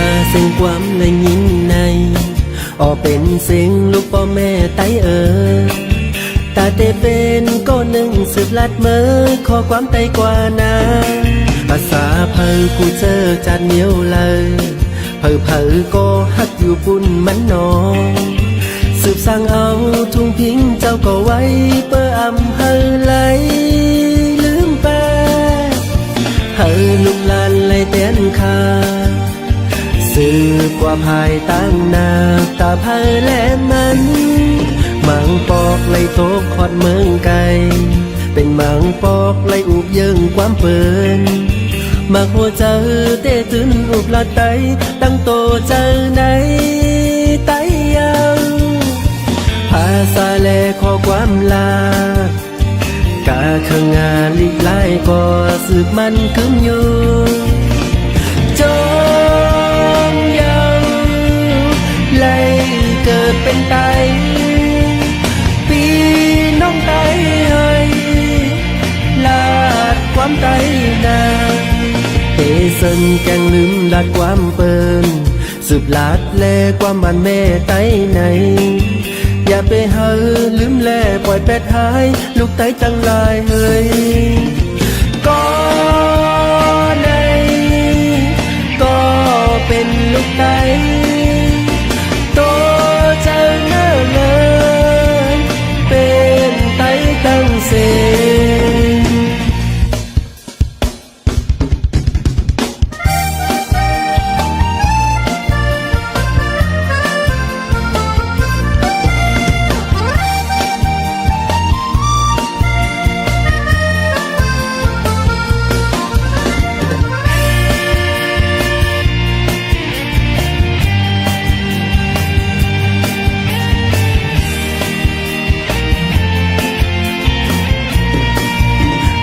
าเสียงความในยินในออกเป็นเสียงลูกพ่อแม่ไตตาเตเป็นก็หนึ่งสืบลัดเมื่อขอความไตกว่านาภาษาเพอกูเจอจัดเหนียวเลยเพอก็ฮักอยู่ปุ่นมันนองสืบสร้างเอาทุ่งพิงเจ้าก็ไว้เปื่ออำเฮอไหลลืมแปเฮอลุกลานไหลเตียนคาสืบกว่าภายตั้งนาตาเพอแลมันมังปอกไหลโตขอดเมืองไกลเป็นมังปอกไหลอุบเยิงความเปินมาหัวเจอเตะตื่นอุบละไตตั้งโตเจอในไตยังภาษาแลขอความลากาเคืองงานลิกไล่ก็สืบมันขึ้นอยู่จงยังไล่เกิดเป็นไตปีน้องไตให้ลาดความไตนาเตเซินแกงลืมลาดความเปินสืบลาดแลความบ้านแม่ไตไหนอย่าไปเฮอลืมแลปล่อยแปดหายลูกไตจังลายเฮ้ยก็ในก็เป็นลูกไตโตเจอเนื้อเลยเป็นไตตั้งเส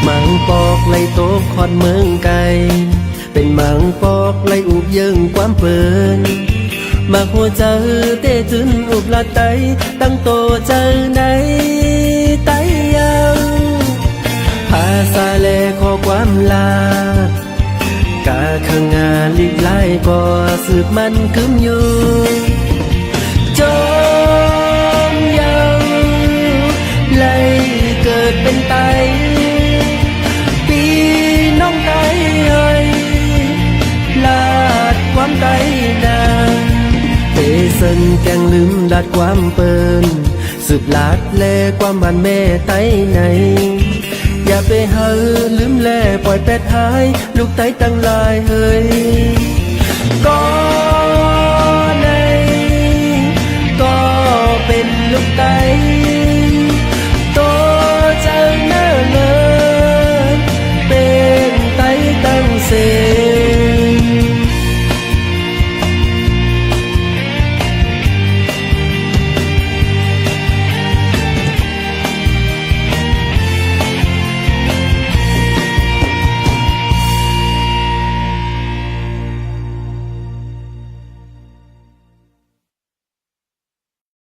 มังปอกไหลโตขอดเมืองไกลเป็นมังปอกไหลอุบเยิงความเปินมาหัวเจอเตะตื่นอุบละไตตั้งโตเจอในไตยังภาษาแลขอความลากาเคืองงานลิกไล่ก็สืบมันขึ้นอยู่จงยังไล่เกิดเป็นไตน้องไตเอ้ยลาดความไตนาเตเซินแกงลืมลาดความเปินสืบลาดแลความบ้านแม่ไตไหนอย่าไปเฮอลืมแลปล่อยแปดหายลูกไตตั้งลายเฮ้ยก็ในก็เป็นลูกไต